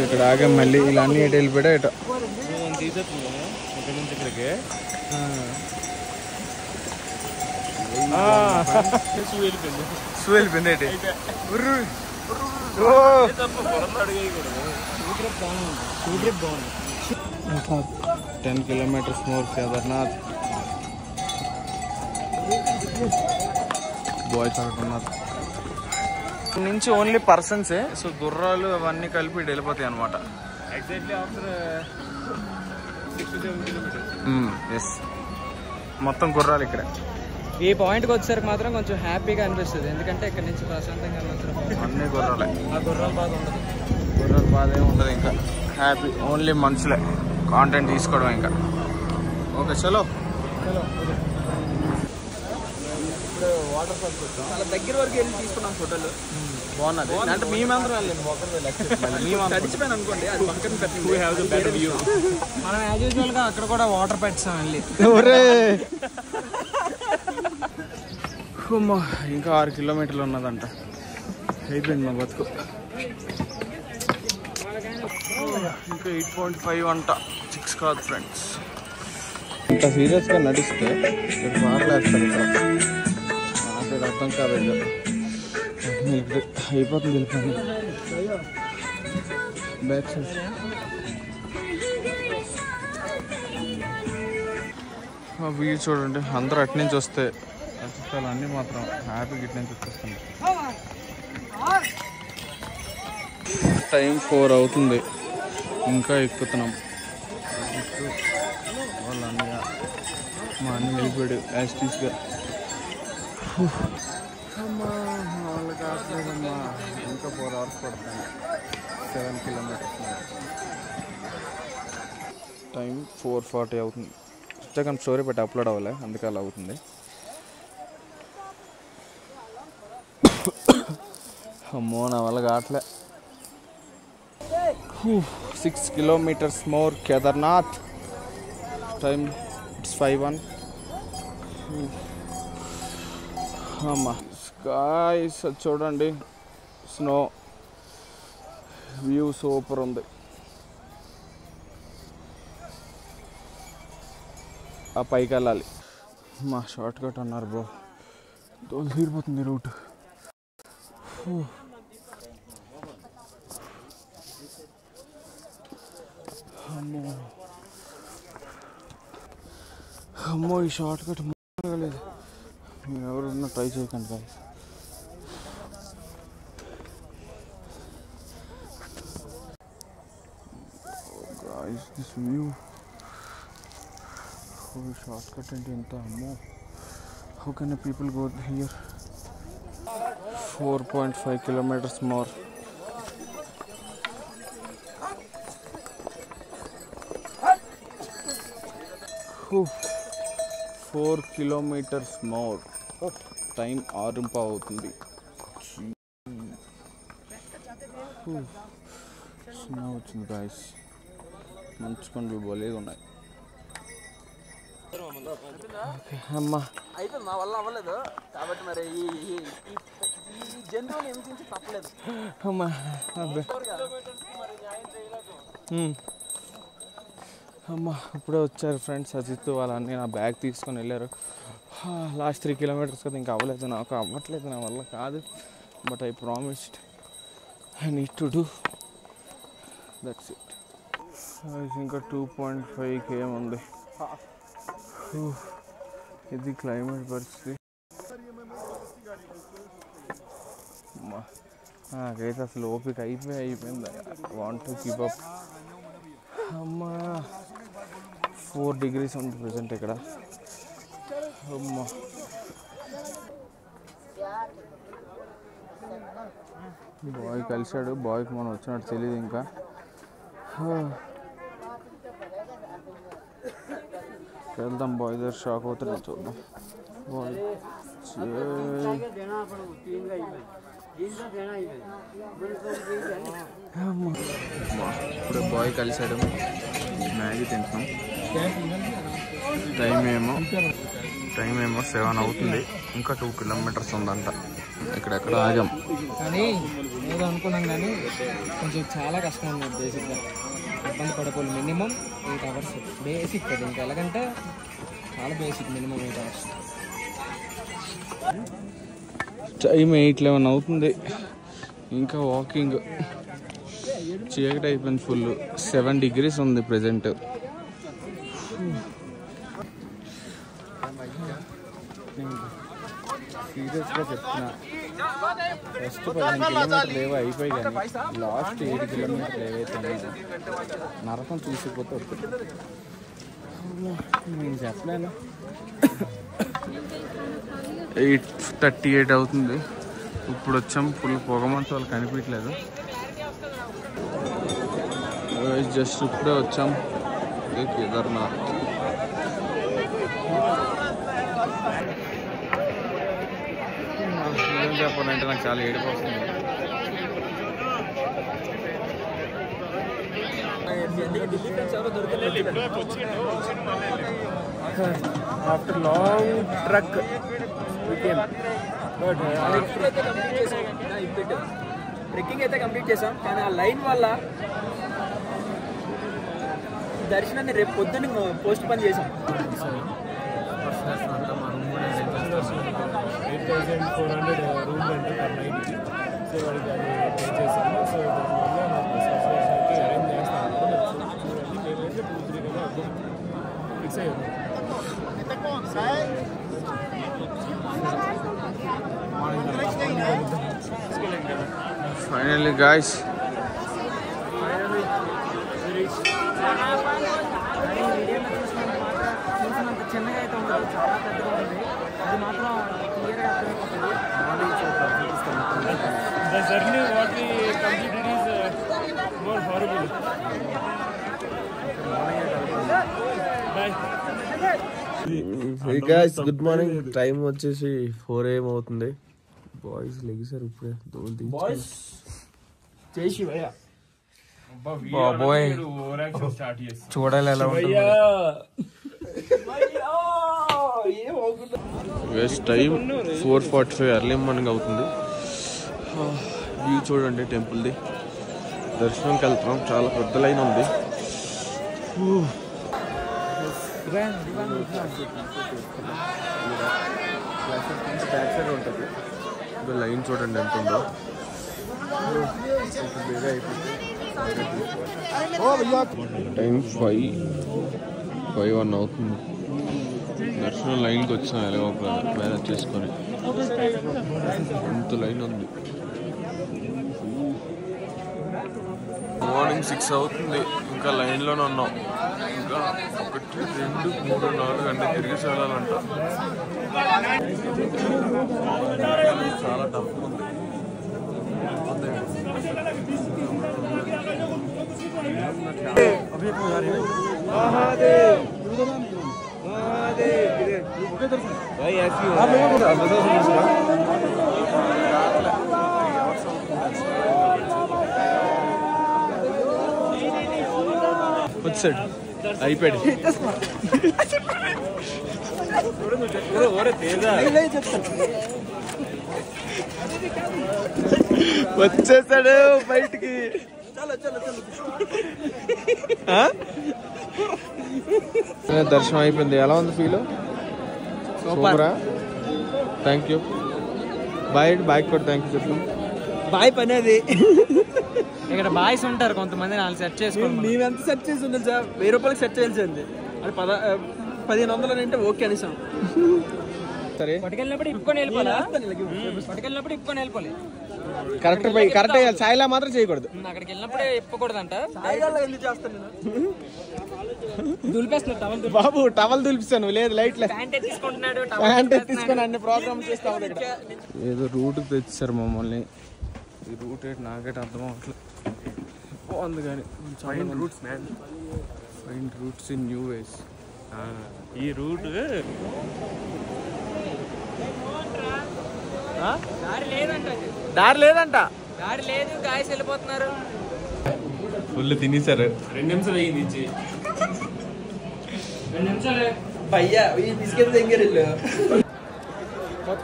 ఇక్కడ ఆగా మళ్ళీ ఇలా అన్ని ఎటు వెళ్ళిపోయా ఎటో వెళ్ళిపోయింది ఏంటి 10 kilometers more కేదార్నాథ్ బాయ్స్ అనుకున్నారు నుంచి ఓన్లీ పర్సన్సే. సో గుర్రాలు అవన్నీ కలిపి వెళ్ళిపోతాయి అనమాట. Exactly after 6 to 7 kilometers. Yes, మొత్తం గుర్రాలు ఇక్కడ. ఈ పాయింట్కి వచ్చేసరికి మాత్రం కొంచెం హ్యాపీగా అనిపిస్తుంది, ఎందుకంటే ఇక్కడ నుంచి ప్రశాంతంగా అన్ని గుర్రాలే. ఆ గుర్రాల బాధ ఉండదు, గుర్రాల బాధ ఏమి ఉండదు. ఇంకా హ్యాపీ ఓన్లీ మనుషులే కాంటెంట్ తీసుకోవడం. ఇంకా ఓకే చలో. ఇప్పుడు వాటర్ ఫాల్స్ వచ్చాం, చాలా దగ్గర వరకు వెళ్ళి తీసుకున్నాం ఫోటోలు. బాగున్నది అంటే మేమందరం వెళ్ళలేదు, తడిచిపోయాను అనుకోండి. అది పక్కన మనం యాజ్ యూజువల్గా అక్కడ కూడా వాటర్ పెట్టాం వెళ్ళి. ఇంకా 6 kilometers ఉన్నదంట. అయిపోయింది మా బతుకు. ఇంకా 8.5 అంట, 6 కాదు ఫ్రెండ్స్. ఇంత సీరియస్గా నడిస్తే ఇక్కడ బాగలేస్తారు. ఇక్కడ నాకు అర్థం కాదు. అయిపోతుంది వెళ్ళిపోయింది. బ్యాక్ సైడ్ వ్యూ చూడండి. అందరూ అటు నుంచి వస్తే అసలు అన్నీ మాత్రం హ్యాపీ ఇటు నుంచి వచ్చేస్తుంది. టైం 4 అవుతుంది, ఇంకా ఎక్కుతున్నాం. వాళ్ళ అన్నయ్య మా అన్న వెళ్ళిపోయాడు యాస్టీస్గా. వాళ్ళు కావట్లేదమ్మా, ఇంకా 4 hours పడుతుంది. 7 kilometers. టైం 4:40 అవుతుంది. ఇన్స్టాగ్రామ్ స్టోరీ పెట్టి అప్లోడ్ అవ్వలే, అందుకే అలా అవుతుంది. అమ్మో నా వల్ల కావట్లే. 6 kilometers more Kedarnath. Time it's 5:01. అమ్మా స్కైస్ చూడండి, స్నో వ్యూ సూపర్ ఉంది. ఆ పైకి వెళ్ళాలి. మా షార్ట్ కట్ అన్నారు బ్రో, దోలు తీరిపోతుంది రూట్. అమ్మో అమ్మో, ఈ షార్ట్ కట్ లేదు. మీరు ఎవరున్నా ట్రై చేయకండి guys. This view short cut అంటే ఎంత. అమ్మో, how can people go here. 4.5 kilometers more. Whew. 4 kilometers more. Time 6:15 అవుతుంది. స్నో వచ్చింది గాయస్. మంచు కొండలు బోలేగా ఉన్నాయి. అమ్మా అయిపోయింది, మా వల్ల అవ్వలేదు కాబట్టి మరి ఈ జంతువులు హింసించి తప్పలేదు. అమ్మా అమ్మ ఇప్పుడే వచ్చారు ఫ్రెండ్స్. అజిత్ వాళ్ళన్నీ నా బ్యాగ్ తీసుకొని వెళ్ళారు. లాస్ట్ 3 kilometers కదా, ఇంకా అవ్వలేదు. నాకు అవ్వట్లేదు, నా వల్ల కాదు. But I promised I need to do, that's it. ఇంకా 2.5 km ఉంది. ఇది క్లైమేట్ పరిస్థితి. నాకైతే అసలు ఓపిక అయిపోయింది. Want to keep up. అమ్మా 4 degrees ఉంది ప్రజెంట్ ఇక్కడ. అమ్మా బాయ్ కలిశాడు. బాయ్కి మనం వచ్చినట్టు తెలియదు ఇంకా. వెళ్దాం బాయ్ దగ్గర. షాక్ అవుతాడు, చూద్దాం. బాయ్ ఇప్పుడు బాయ్ కలిసాడు. మ్యాగీ తింటున్నాం. టైం ఏమో 7 అవుతుంది. ఇంకా 2 kilometers ఉందంట. ఎక్కడెక్కడ ఆగాం కానీ ఏదో అనుకున్నాం కానీ కొంచెం చాలా కష్టం ఉంది బేసిక్గా. ఇబ్బంది పడిపోయి మినిమం 8 hours బేసిక్ కదా. ఇంకా ఎలాగంటే చాలా బేసిక్, మినిమం 8 hours. టైం 8:11 అవుతుంది. ఇంకా వాకింగ్. చీకటి అయిపోయింది ఫుల్. 7 degrees ఉంది ప్రెజెంట్. సీరియస్గా చెప్తున్నా, ఫస్ట్ 15 kilometers ఏవో అయిపోయి కానీ లాస్ట్ 7 kilometers ఏవైతే లేదు నరకం తీసుకుపోతే వస్తుంది. నేను చెప్పలేను. 8:38 అవుతుంది. ఇప్పుడు వచ్చాం. ఫుల్ పొగమంతా వాళ్ళు కనిపించలేదు. జస్ట్ ఇప్పుడే వచ్చాం కేదార్నాథ్. ఏం చెప్పాలంటే నాకు చాలా ఏడుపు వస్తుంది. ఆఫ్టర్ లాంగ్ ట్రక్ ట్రెక్కింగ్ అయితే కంప్లీట్ చేసాం. కానీ ఆ లైన్ వల్ల దర్శనాన్ని రేపు పొద్దున్న పోస్ట్ పని చేసాం. 8,400 room rent per night. So వాడికి అది పే చేసాము. సో దానివల్ల మాకు సబ్స్క్రిప్షన్కి అరేంజ్ చేస్తాను. చూడండి, మేమైతే 2-3 కల్లా ఫిక్స్ అయ్యాము. ఫైనల్లీ గాయ్స్, చిన్నగా అయితే ఉండదు, చాలా పెద్దగా ఉంది. అది మాత్రం క్లియర్గా అర్థమైపోతుంది. The journey what we completed is more horrible. Bye. Hey guys, good morning. Time వచ్చేసి 4 AM అవుతుంది. బాయ్స్ లెగిసారు ఇప్పుడే. బాయ్స్ చేసి భయ్యా బాబోయ్ చూడాలి ఎలా ఉంటుంది. టైం 4:45 ఎర్లీ మార్నింగ్ అవుతుంది. వ్యూ చూడండి టెంపుల్ది. దర్శనంకి వెళ్తున్నాం. చాలా పెద్ద లైన్ ఉంది. బ్యాక్ సైడ్ ఉంటుంది. లైన్ చూడండి ఎంత ఉందో. టైం 5:01 అవుతుంది. దర్శనం లైన్కి వచ్చిన ఎలాగో మేనేజ్ చేసుకొని. ఎంత లైన్ ఉంది. మార్నింగ్ 6 అవుతుంది. ఇంకా లైన్లోనే ఉన్నాం. ఇంకా 1, 2, 3, 4 గంటలు తిరిగి వెళ్ళాలంట. చాలా టఫ్ ఉంది. వచ్చాడు అయిపోయాడు. వచ్చేసాడు బయటికి. దర్శనం అయిపోయింది. ఎలా ఉంది ఫీల్? సూపరా. Thank you. బాయ్ కూడా థ్యాంక్ యూ చెప్పు. బాయ్ పని అది. ఇక్కడ బాయ్స్ ఉంటారు కొంతమంది, వాళ్ళు సెట్ చేసుకోండి. మేమెంత సెట్ చేసి ఉంది సార్, 1000 రూపాయలకి సెట్ చేయాల్సింది. అది 1500 అంటే ఓకే అనేసాం. సరే పట్టుకెళ్ళినప్పుడు ఇప్పుకొని వెళ్ళిపోలే. పట్టుకెళ్ళినప్పుడు ఇప్పుకొని వెళ్ళిపోలే. Correct correct. సాయిలా మాత్రం చేయకూడదు. అక్కడికి వెళ్ళినప్పుడే ఇప్పకూడదంట. దులిపేస్తున్నాడు బాబు. టవల్ దులిపిస్తాను. లేదు లైట్ ప్యాంట్ ఎత్తుకుంటున్నాడు. ప్యాంట్ ఎత్తుకొని అన్ని ప్రోగ్రామ్ చేస్తావు. ఏదో రూట్ తెచ్చారు మమ్మల్ని. ఈ రూట్ ఏంటి నాకైతే అర్థం అవ్వట్లేదు. బాగుంది కానీ fine roots man. Fine roots in new వేస్. ఈ రూట్ దారి లేదంట. దారి లేదు. గాయస్ వెళ్ళిపోతున్నారు. ఫుల్ తినేసారు. 2 నిమిషాలు అయ్యింది ఇచ్చి. 2 నిమిషాలు భయ్యా తీసుకెళ్తే ఎంగేరు.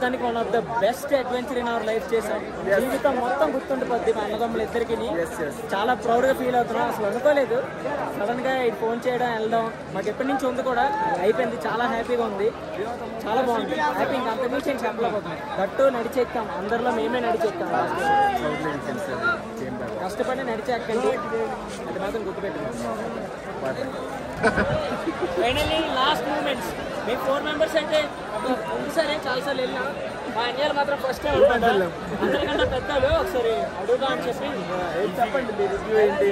మొత్తానికి one of the best adventure in our life చేసాం. జీవితం మొత్తం గుర్తుండిపోద్ది మా అన్నదమ్ములు ఇద్దరికి. చాలా ప్రౌడ్గా ఫీల్ అవుతున్నాం. అసలు అనుకోలేదు సడన్గా ఇది ఫోన్ చేయడం వెళ్దాం. మాకు ఎప్పటి నుంచి ఉంది కూడా, అయిపోయింది. చాలా హ్యాపీగా ఉంది, చాలా బాగుంది. హ్యాపీ ఇంకా అంతకుమించి ఏం చెప్పలేకపోతున్నాం. గట్టు నడిచెక్కాం, అందరిలో మేమే నడిచెక్కాం. కష్టపడి నడిచెక్కండి, అది మాత్రం గుర్తుపెట్టాం. Finally last moments. మీ 4 మెంబర్స్ అంటే ఒకసారి చాలాసార్లు వెళ్ళినా, మా అన్నయ్యలు మాత్రం ఫస్ట్ టైం ఉంటారు. అందరికంటే పెద్దలు ఒకసారి అడుగుదా అని చెప్పి చెప్పండి. రివ్యూ ఏంటి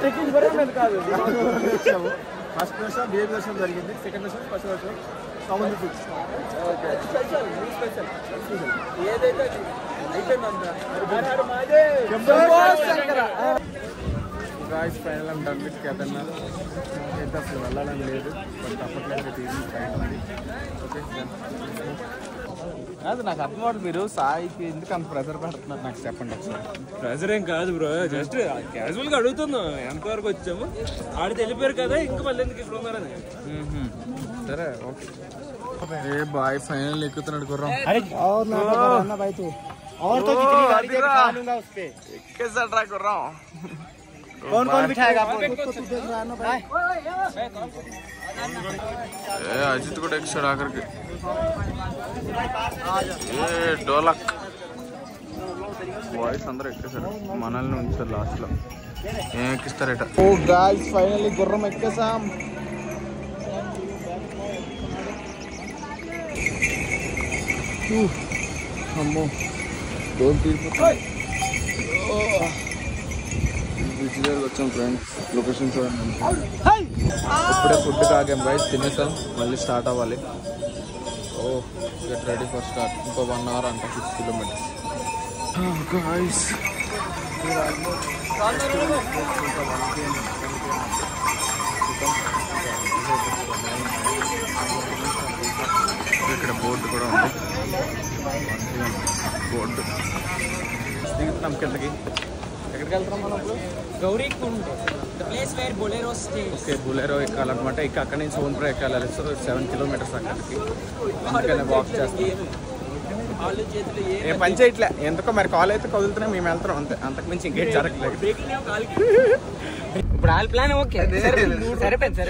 ట్రెక్కింగ్ బరోమేది కాదు. ఫస్ట్ వర్షం బేబీ వర్షం జరిగింది, సెకండ్ వర్షం ఫస్ట్ వర్షం కామన్ ఫుడ్స్. ఏదైతే అయిపోయిందంట. Guys final I'm done with Kedarnath. అయితే అసలు వెళ్ళాలని లేదు, బట్ తప్పట్లేదు తీసి టైం ఉంది. ఓకే కాదు నాకు అర్థం అవుతుంది. మీరు సాయికి ఎందుకు అంత ప్రెజర్ పెడుతున్నారు నాకు చెప్పండి ఒకసారి. ప్రెజర్ ఏం కాదు బ్రో, జస్ట్ క్యాజువల్గా అడుగుతున్నాం ఎంతవరకు వచ్చాము. ఆడితే వెళ్ళిపోయారు కదా, ఇంకా మళ్ళీ ఎందుకు ఇక్కడ ఉన్నారని. సరే ఓకే. ఏ బాయ్ ఫైనల్ ఎక్కుతున్నాడు గుర్రం. ఎక్కేసాడ్రా గుర్రం. कौन कौन बिठाएगा? అజిత్ కూడా ఎక్కిస్తాడు ఆఖరికి. ఏ డోలక్ బాయ్స్ అందరూ ఎక్కేసారు, మనల్ని ఉంచారు లాస్ట్ లో. ఏం ఎక్కిస్తారట. ఓ గాయ్స్ ఫైనల్లీ గుర్రం ఎక్కేసాం. అమ్మో డోర్ తీరిపోతుంది. బీచ్ దగ్గరకు వచ్చాం ఫ్రెండ్స్. లొకేషన్ చూడండి. ఇప్పుడే ఫుడ్ తాగాం రైస్ తినేసాం, మళ్ళీ స్టార్ట్ అవ్వాలి. ఓ గెట్ రెడీ ఫర్ స్టార్ట్. ఇంకో 1 hour అంట, 6 kilometers. ఇక్కడ బోర్డు కూడా ఉంది. బోర్డు దిగుతున్నాం కిందకి. ఎక్కడికి వెళ్తున్నాం మనం ఇప్పుడు? Gaurikund, the place where Bolero stays. Okay Bolero ఎక్కాలన్నమాట. ఇక అక్కడి నుంచి సోన్పుర ఎక్కాలి. సో 7 kilometers అక్కడికి. అందుకనే వాక్ చేస్తాం. ఏ పని చేయట్లే ఎందుకో మరి. కాల్ అయితే కదులుతున్నాయి, మేము వెళ్తున్నాం అంతే. అంతకుమించి ఇంకేం జరగలేదు. ఇప్పుడు వాళ్ళ ప్లాన్ ఓకే, సరిపోయింది.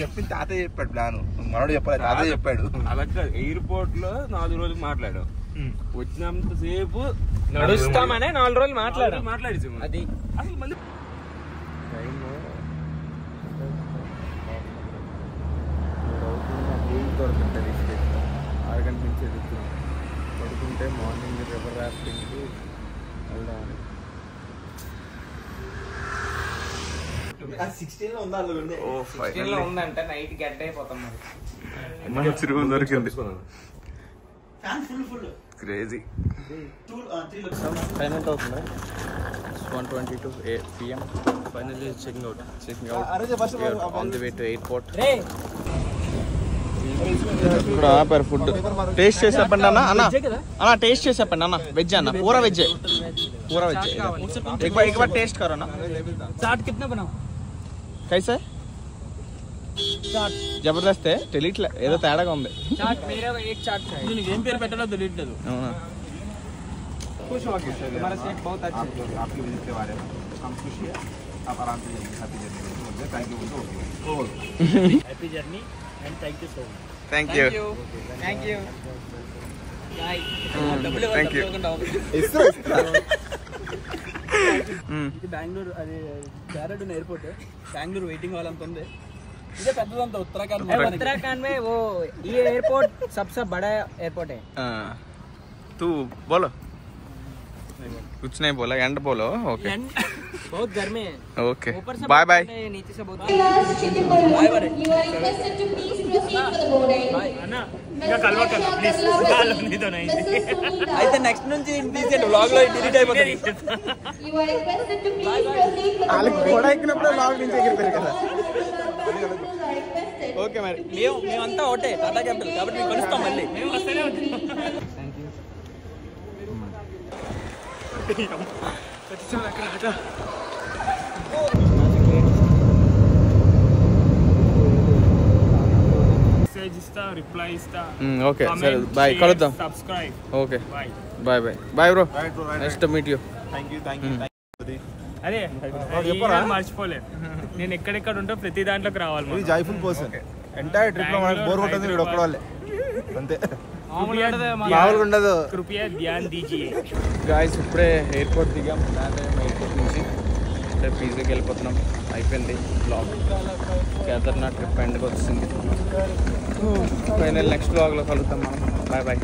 చెప్పింది తాతయ్య చెప్పాడు ప్లాన్, మనోడు చెప్పాలి. తాతయ్య చెప్పాడు. అలాగే ఎయిర్పోర్ట్ లో 4 రోజులు మాట్లాడాం. వచ్చినంత సేపు నడుస్తామనే 4 రోజులు మాట్లాడి అది అసలు మళ్ళీ దొరుకుంటుంది. 6 గంటల నుంచి ఎదుగుతున్నాం. పడుకుంటే మార్నింగ్ రివర్ రాఫ్టింగ్కి వెళ్దామని. 16 లో ఉందా? ఉందంటే నైట్ గడ్డ అయిపోతాం. మరి మంచి రూమ్ దొరికింది. క్రేజీ. టైం ఎంత అవుతుంది? 1:22 PM. Finally checking out on the way to airport. ఇక్కడ ఆపారు ఫుడ్. టేస్ట్ చేసి చెప్పండి అన్న. అన్న టేస్ట్ చేసి చెప్పండి అన్న. వెజ్ అన్న, పూరా వెజ్. पूरा वेज एक बार टेस्ट करो ना। चाट कितना बनाओ? कैसा है? चाट जबरदस्त है। తెలియట్లే ఏదో తేడాగా ఉంది। चाट मेरा एक चाट है। దీనికి ఏం పేరు పెట్టాలో తెలియట్లేదు। అవునా? खुश हो गए हमारा सेट बहुत अच्छा है। आपकी विजिट के बारे में हम खुश हैं। आप आराम से हैप्पी जर्नी बोलते हैं। थैंक यू बोलते happy journey and thank you so much. Thank you thank you bye. Thank you. ఇది బెంగళూరు అది direct airport Bengaluru waiting hall అంత ఉంది। इधर పెద్దదంతా उत्तराखंड में वो ये एयरपोर्ट सबसे बड़ा एयरपोर्ट है। तू बोलो कुछ नहीं बोला एंड बोलो। ओके बहुत गर्मी है। Okay bye bye. नीचे से बहुत అయితే నెక్స్ట్ నుంచి తీసేయండి వ్లాగ్ లో డిలీట్ అయిపోతుంది। వాళ్ళకి కూడా ఎక్కినప్పుడు లాగ్ నుంచి ఎగిరిపోయారు కదా। ఓకే మరి మేమంతా ఒకటే టాటా క్యాపిటల్ కాబట్టి మేము కలుస్తాం మళ్ళీ। మేము వస్తూనే ఉంటాం। మెసేజ్ ఇస్తా, రిప్లై ఇస్తా. ఓకే సరే బాయ్, కలుద్దాం. Subscribe. Okay bye bye bye bye bro, nice to meet you. Thank you. అదే మర్చిపోలేదు, నేను ఎక్కడెక్కడ ఉంటా ప్రతి దాంట్లోకి రావాలి. జాయ్ఫుల్ పర్సన్ ఎంటైర్ ట్రిప్ లో మనకు బోర్ కొట్టదు, వీడు ఒక్కడే వాళ్ళే అంతే. మామూలుగా ఉండదు. కృపయా ధ్యాన్ దీజియే. గాయస్ ఇప్పుడే ఎయిర్పోర్ట్ దిగాం, ఎయిర్పోర్ట్ నుంచి అంటే పీజీకి వెళ్ళిపోతున్నాం. అయిపోయింది బ్లాగ్. కేదార్నాథ్ ట్రిప్ ఎండ్కి వచ్చింది. ఫైనల్ నెక్స్ట్ బ్లాగ్లో కలుద్దాం మనం. Bye bye.